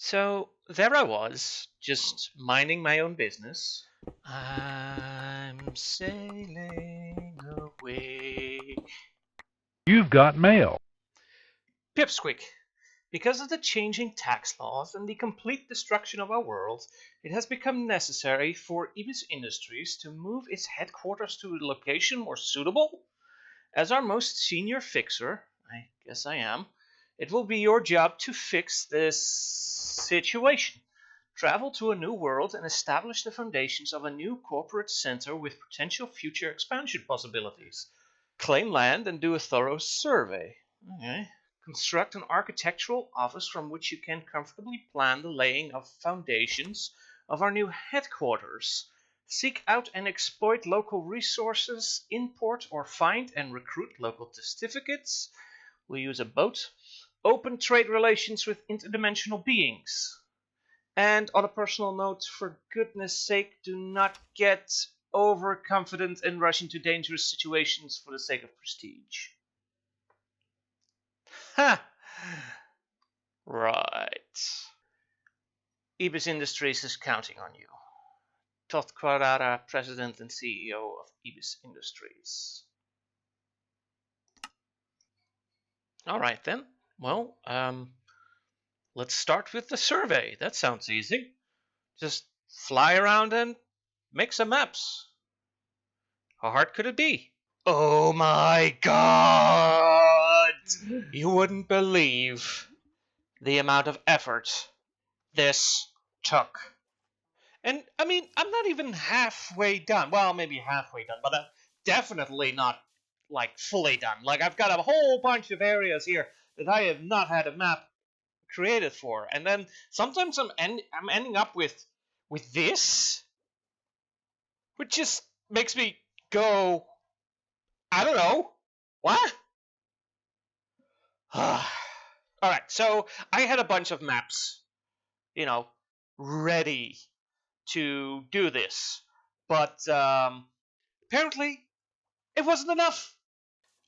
So there I was, just minding my own business. I'm sailing away. You've got mail. Pipsqueak. Because of the changing tax laws and the complete destruction of our world, it has become necessary for Ibis Industries to move its headquarters to a location more suitable. As our most senior fixer, I guess I am, it will be your job to fix this situation. Travel to a new world and establish the foundations of a new corporate center with potential future expansion possibilities. Claim land and do a thorough survey. Okay. Construct an architectural office from which you can comfortably plan the laying of foundations of our new headquarters. Seek out and exploit local resources, import or find and recruit local certificates. We'll use a boat. Open trade relations with interdimensional beings. And on a personal note, for goodness sake, do not get overconfident and rush into dangerous situations for the sake of prestige. Ha! Right. Ibis Industries is counting on you. Todd Quadrara, President and CEO of Ibis Industries. All right then. Well, let's start with the survey. That sounds easy. Just fly around and make some maps. How hard could it be? Oh my god! You wouldn't believe the amount of effort this took. And I mean, I'm not even halfway done. Well, maybe halfway done, but I'm definitely not like fully done. Like I've got a whole bunch of areas here that I have not had a map created for, and then sometimes I'm ending up with this, which just makes me go, I don't know, what? All right, so I had a bunch of maps, ready to do this, but apparently it wasn't enough.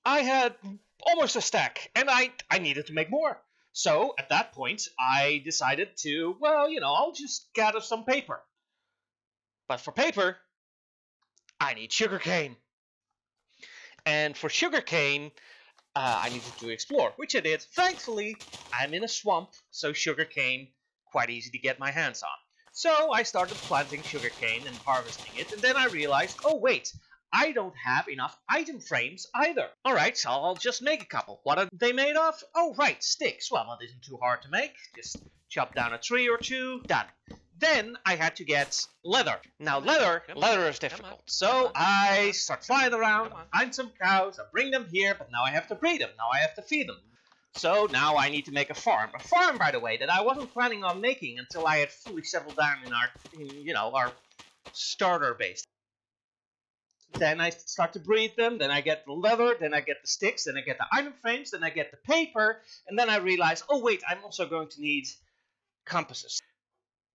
I had almost a stack, and I needed to make more. So at that point, I decided to, I'll just gather some paper. But for paper, I need sugarcane. And for sugarcane, I needed to explore, which I did. Thankfully, I'm in a swamp, so sugarcane, quite easy to get my hands on. So I started planting sugarcane and harvesting it, and then I realized, oh wait, I don't have enough item frames either. Alright, so I'll just make a couple. What are they made of? Oh right, sticks. Well, that isn't too hard to make. Just chop down a tree or two, done. Then I had to get leather. Now leather is difficult. So I start flying around, find some cows, I bring them here, but now I have to breed them. Now I have to feed them. So now I need to make a farm. A farm, by the way, that I wasn't planning on making until I had fully settled down in our starter base. Then I start to breed them, then I get the leather, then I get the sticks, then I get the item frames, then I get the paper, and then I realize, oh wait, I'm also going to need compasses.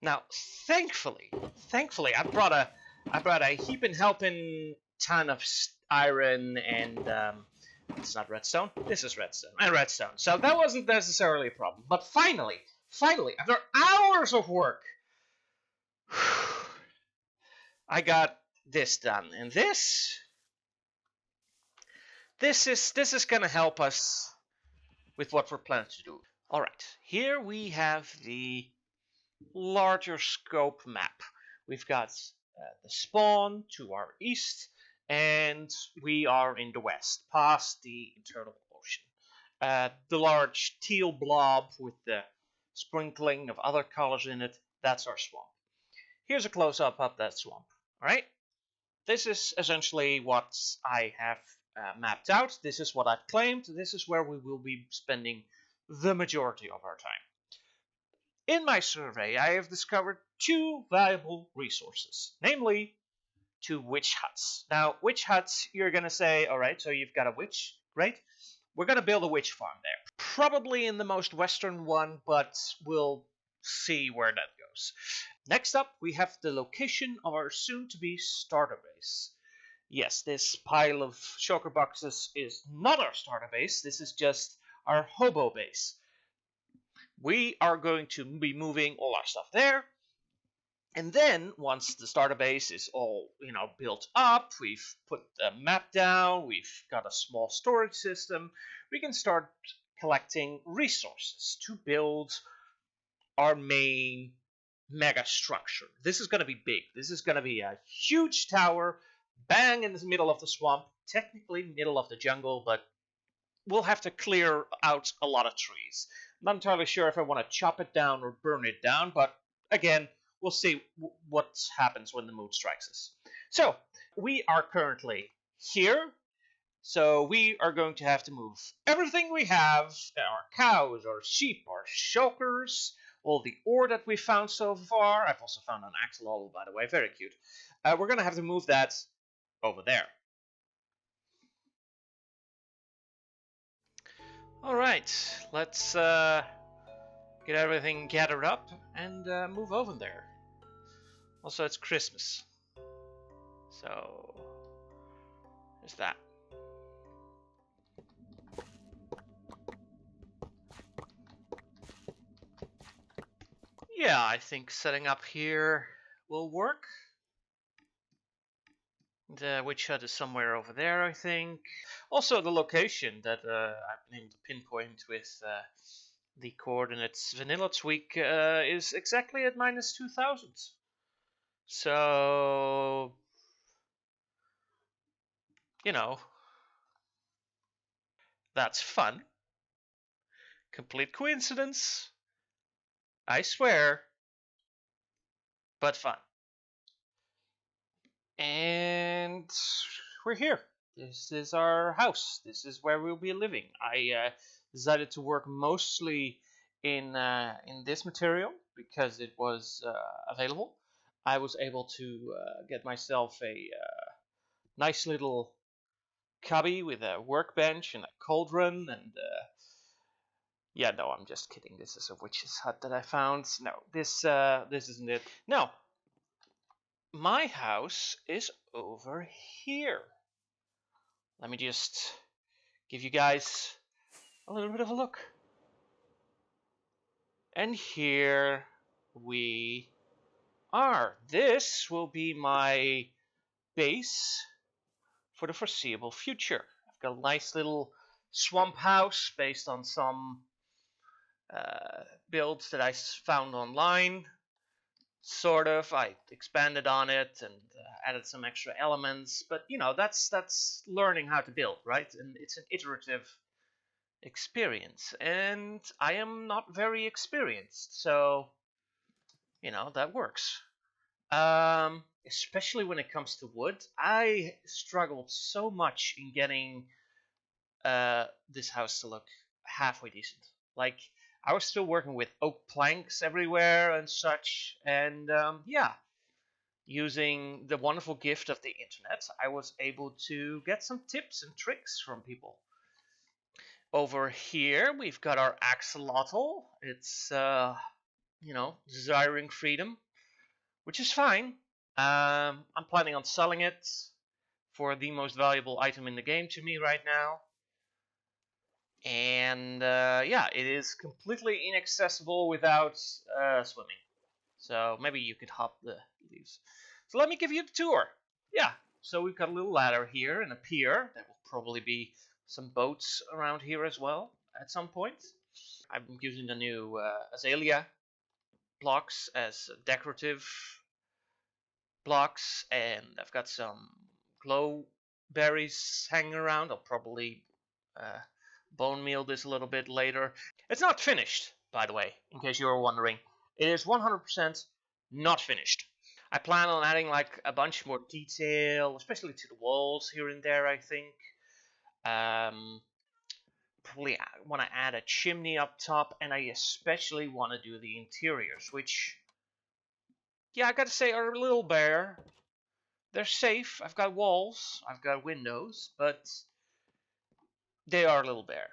Now, thankfully, I brought a heaping helping ton of iron and it's not redstone. This is redstone and redstone. So that wasn't necessarily a problem. But finally, after hours of work, I got this done, and this is gonna help us with what we're planning to do. All right, here we have the larger scope map. We've got the spawn to our east, and we are in the west, past the internal ocean. The large teal blob with the sprinkling of other colors in it, that's our swamp. Here's a close-up of that swamp. All right, this is essentially what I have mapped out. This is what I've claimed. This is where we will be spending the majority of our time. In my survey, I have discovered two valuable resources, namely two witch huts. Now, witch huts, you're going to say, all right, so you've got a witch, great. We're going to build a witch farm there. Probably in the most western one, but we'll see where that goes. Next up, we have the location of our soon-to-be starter base. Yes, this pile of shulker boxes is not our starter base. This is just our hobo base. we are going to be moving all our stuff there. And then once the starter base is all, built up, we've put the map down, we've got a small storage system, we can start collecting resources to build our main mega structure. This is going to be big. This is going to be a huge tower, bang in the middle of the swamp, technically middle of the jungle, but we'll have to clear out a lot of trees. I'm not entirely sure if I want to chop it down or burn it down, but again, we'll see what happens when the mood strikes us. So, we are currently here. So we are going to have to move everything we have, our cows, our sheep, our shulkers, all the ore that we found so far. I've also found an axolotl, by the way, very cute. We're going to have to move that over there. Alright, let's get everything gathered up and move over there. Also, it's Christmas. So, there's that. Yeah, I think setting up here will work. The witch hut is somewhere over there, I think. Also, the location that I've been able to pinpoint with the coordinates Vanilla Tweak is exactly at -2000. So, that's fun. Complete coincidence, I swear, but fun. And we're here. This is our house. This is where we'll be living. I decided to work mostly in this material because it was available. I was able to get myself a nice little cubby with a workbench and a cauldron and yeah, no, I'm just kidding. This is a witch's hut that I found. No, this isn't it. No, my house is over here. Let me just give you guys a little bit of a look. And here we are. This will be my base for the foreseeable future. I've got a nice little swamp house based on some builds that I found online. Sort of. I expanded on it and added some extra elements, but that's learning how to build, right? And it's an iterative experience, and I am not very experienced, so that works. Especially when it comes to wood, I struggled so much in getting this house to look halfway decent. Like, I was still working with oak planks everywhere and such, and yeah, using the wonderful gift of the internet, I was able to get some tips and tricks from people. Over here, we've got our axolotl. It's, desiring freedom, which is fine. I'm planning on selling it for the most valuable item in the game to me right now. And yeah, it is completely inaccessible without swimming. So maybe you could hop the leaves. So let me give you the tour. Yeah, so we've got a little ladder here and a pier. There will probably be some boats around here as well at some point. I'm using the new azalea blocks as decorative blocks, and I've got some glow berries hanging around. I'll probably bone meal this a little bit later. It's not finished, by the way, in case you were wondering. It is 100% not finished. I plan on adding like a bunch more detail, especially to the walls here and there, I think. Probably want to add a chimney up top, and I especially want to do the interiors, which, yeah, I gotta say, are a little bare. They're safe. I've got walls, I've got windows, but they are a little bare.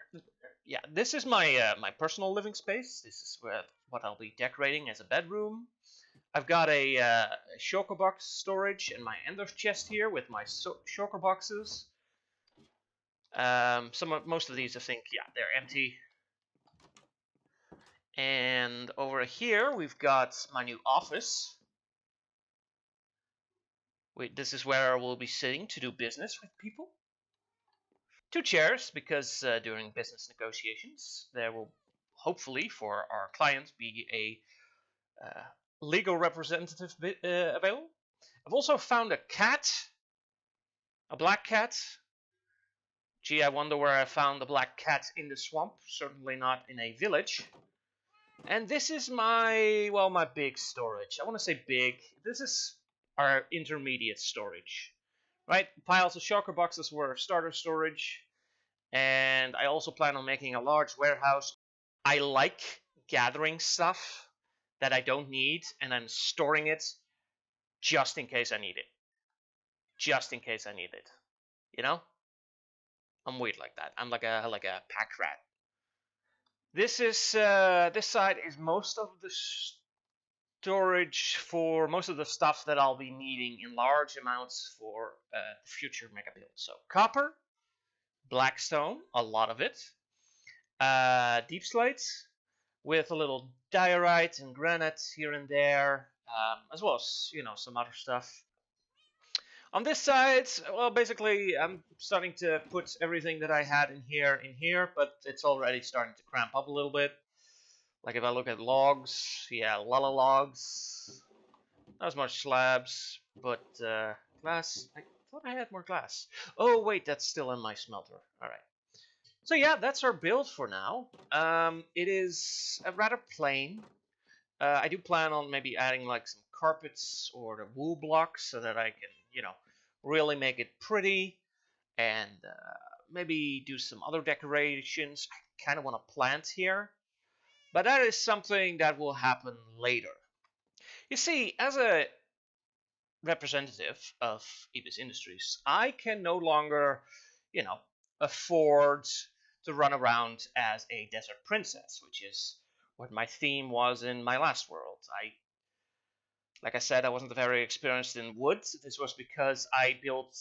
Yeah, this is my my personal living space. This is what I'll be decorating as a bedroom. I've got a shulker box storage and my ender chest here with my shulker boxes. Most of these, I think, yeah, they're empty. And over here we've got my new office. This is where I will be sitting to do business with people. 2 chairs, because during business negotiations there will hopefully for our clients be a legal representative available. I've also found a cat, a black cat. Gee, I wonder where I found the black cat in the swamp. Certainly not in a village. And this is my big storage. I want to say big. This is our intermediate storage. Right? Piles of shulker boxes were starter storage. And I also plan on making a large warehouse. I like gathering stuff that I don't need, and I'm storing it just in case I need it. Just in case I need it. You know? I'm weird like that. I'm like a pack rat. This side is most of the storage for most of the stuff that I'll be needing in large amounts for the future mega build. So copper, blackstone, a lot of it, deep slates with a little diorite and granite here and there, as well as some other stuff. On this side, well, basically, I'm starting to put everything that I had in here, but it's already starting to cramp up a little bit. Like if I look at logs, yeah, a lot of logs. Not as much slabs, but glass. I thought I had more glass. Oh, wait, that's still in my smelter. All right. So yeah, that's our build for now. It is rather plain. I do plan on maybe adding like some carpets or the wool blocks so that I can, really make it pretty, and maybe do some other decorations. I kind of want to plant here, but that is something that will happen later. You see, as a representative of Ibis Industries, I can no longer, afford to run around as a desert princess, which is what my theme was in my last world. Like I said, I wasn't very experienced in wood. This was because I built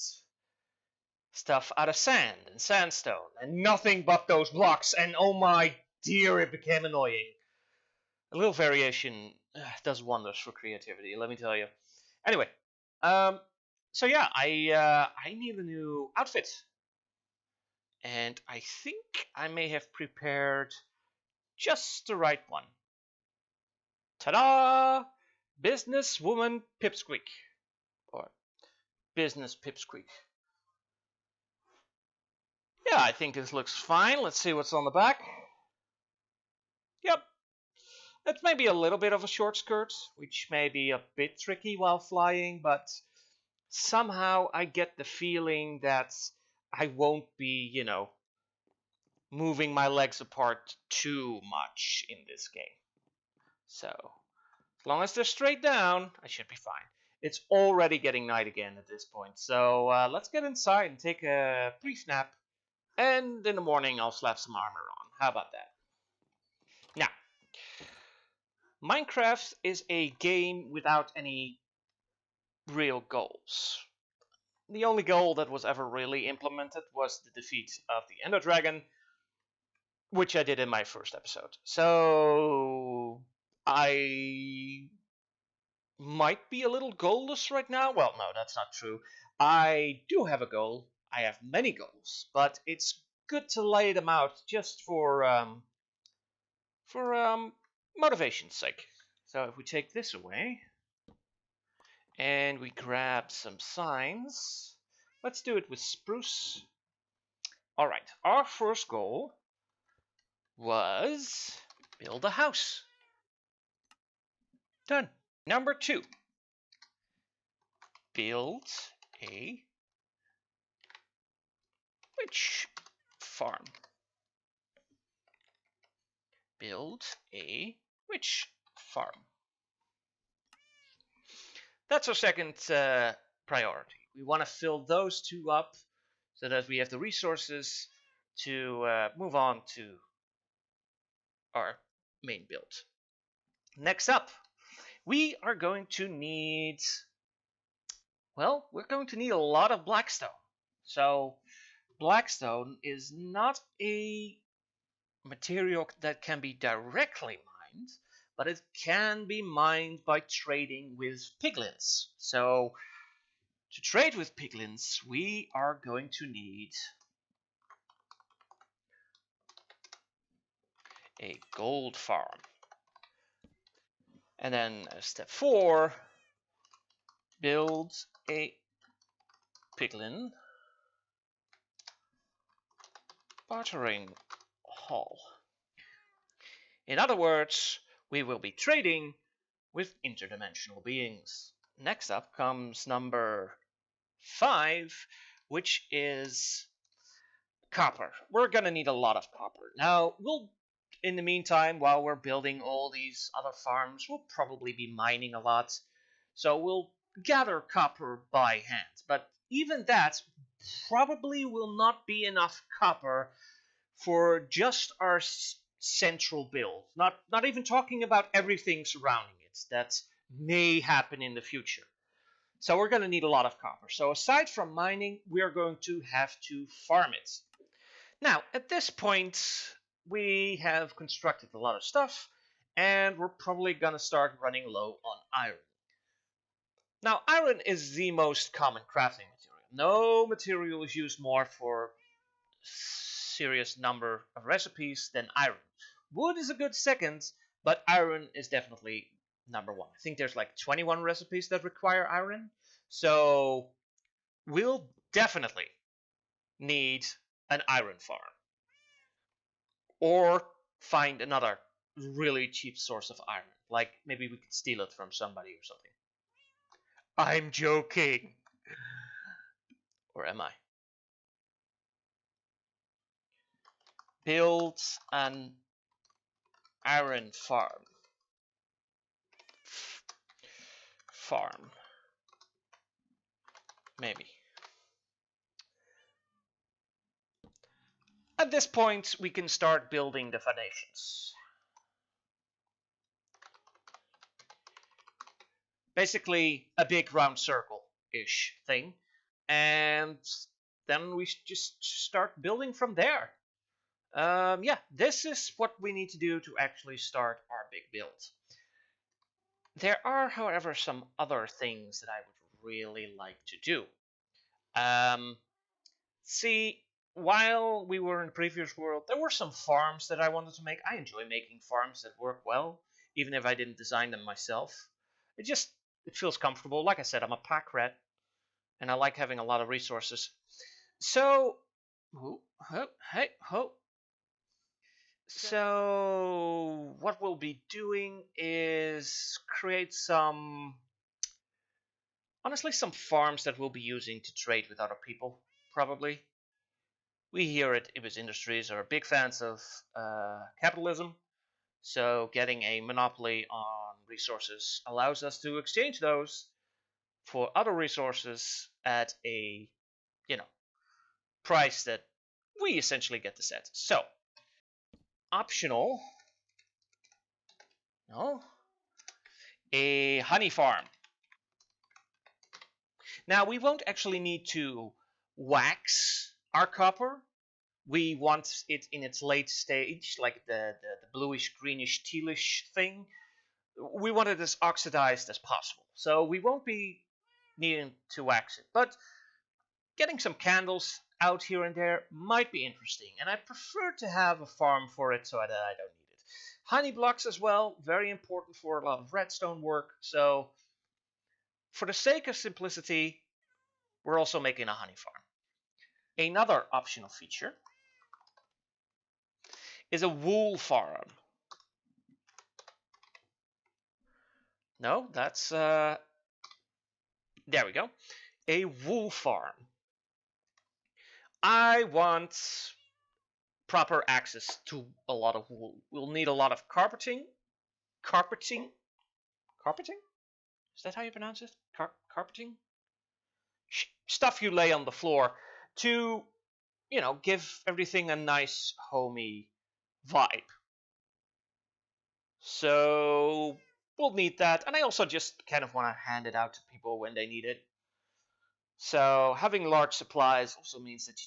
stuff out of sand and sandstone and nothing but those blocks. And oh my dear, it became annoying. A little variation does wonders for creativity, let me tell you. Anyway, so yeah, I need a new outfit. And I think I may have prepared just the right one. Ta-da! Businesswoman Pipsqueak. Or Business Pipsqueak. Yeah, I think this looks fine. Let's see what's on the back. Yep. It's maybe a little bit of a short skirt, which may be a bit tricky while flying, but somehow I get the feeling that I won't be, moving my legs apart too much in this game. So, as long as they're straight down, I should be fine. It's already getting night again at this point, so let's get inside and take a brief nap. And in the morning, I'll slap some armor on. How about that? Now, Minecraft is a game without any real goals. The only goal that was ever really implemented was the defeat of the Ender Dragon, which I did in my first episode. So I might be a little goalless right now. Well, no, that's not true. I do have a goal. I have many goals, but it's good to lay them out just for motivation's sake. So if we take this away and we grab some signs, let's do it with spruce. All right, our first goal was build a house. Done. Number 2, build a witch farm. Build a witch farm. That's our second priority. We want to fill those 2 up so that we have the resources to move on to our main build. Next up, we are going to need, well, we're going to need a lot of blackstone. So blackstone is not a material that can be directly mined, but it can be mined by trading with piglins. So to trade with piglins, we are going to need a gold farm. And then step 4, build a piglin bartering hall. In other words, we will be trading with interdimensional beings. Next up comes number 5, which is copper. We're gonna need a lot of copper. Now, in the meantime, while we're building all these other farms, we'll probably be mining a lot. So we'll gather copper by hand. But even that probably will not be enough copper for just our central build. Not even talking about everything surrounding it. That may happen in the future. So we're going to need a lot of copper. So aside from mining, we are going to have to farm it. Now, at this point, we have constructed a lot of stuff, and we're probably going to start running low on iron. Now, iron is the most common crafting material. No material is used more for serious number of recipes than iron. Wood is a good second, but iron is definitely number 1. I think there's like 21 recipes that require iron. So we'll definitely need an iron farm. Or find another really cheap source of iron. Like maybe we could steal it from somebody or something. I'm joking. Or am I? Build an iron farm. Maybe. At this point, we can start building the foundations. Basically, a big round circle-ish thing. And then we just start building from there. Yeah, this is what we need to do to actually start our big build. There are, however, some other things that I would really like to do. See, while we were in the previous world, there were some farms that I wanted to make. I enjoy making farms that work well, even if I didn't design them myself. It feels comfortable. Like I said, I'm a pack rat, and I like having a lot of resources. So, So what we'll be doing is create honestly, some farms that we'll be using to trade with other people, probably. We here at Ibis Industries are big fans of capitalism, so getting a monopoly on resources allows us to exchange those for other resources at a, price that we essentially get to set. So, optional, a honey farm. Now, we won't actually need to wax our copper. We want it in its late stage, like the bluish, greenish, tealish thing. We want it as oxidized as possible. So we won't be needing to wax it. But getting some candles out here and there might be interesting. And I prefer to have a farm for it so that I don't need it. Honey blocks as well, very important for a lot of redstone work. So for the sake of simplicity, we're also making a honey farm. Another optional feature is a wool farm. No, that's there we go. A wool farm. I want proper access to a lot of wool. We'll need a lot of carpeting. Carpeting? Is that how you pronounce it? Carpeting? Stuff you lay on the floor to, give everything a nice homey vibe. So we'll need that, and I also just kind of want to hand it out to people when they need it. So having large supplies also means that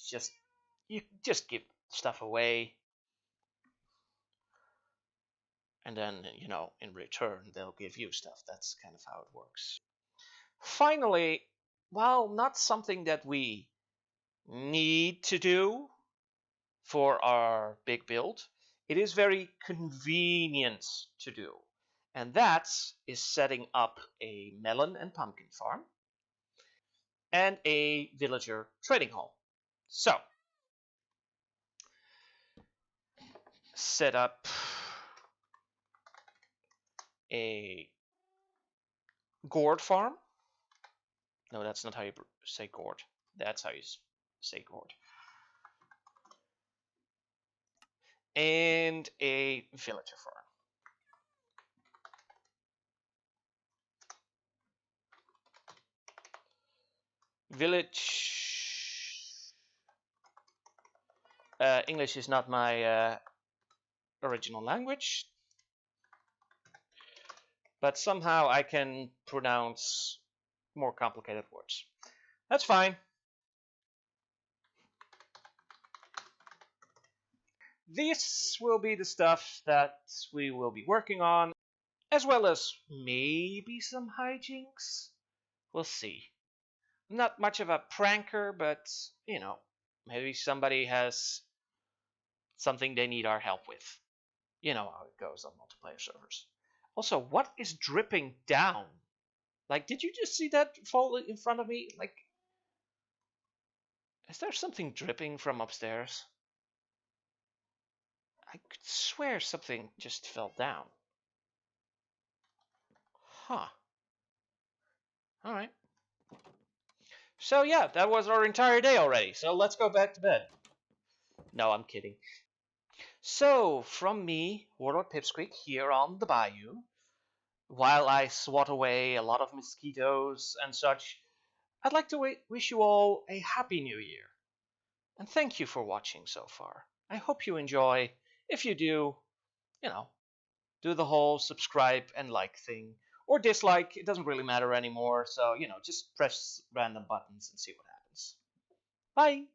you just give stuff away. And then, in return, they'll give you stuff. That's kind of how it works. Finally, while not something that we need to do for our big build, it is very convenient to do. And that is setting up a melon and pumpkin farm and a villager trading hall. So, set up a gourd farm. No, that's not how you say gourd. That's how you say gourd. And a villager farm. Village. English is not my original language, but somehow I can pronounce more complicated words. That's fine. This will be the stuff that we will be working on, as well as maybe some hijinks. We'll see. I'm not much of a pranker, but, maybe somebody has something they need our help with. You know how it goes on multiplayer servers. Also, what is dripping down? Like, did you just see that fall in front of me? Like, is there something dripping from upstairs? I could swear something just fell down. Huh. Alright. So yeah, that was our entire day already. So let's go back to bed. No, I'm kidding. So, from me, Warlord Pipsqueak, here on the bayou, while I swat away a lot of mosquitoes and such, I'd like to wish you all a happy new year. And thank you for watching so far. I hope you enjoy. If you do, do the whole subscribe and like thing. Or dislike, it doesn't really matter anymore. So, just press random buttons and see what happens. Bye!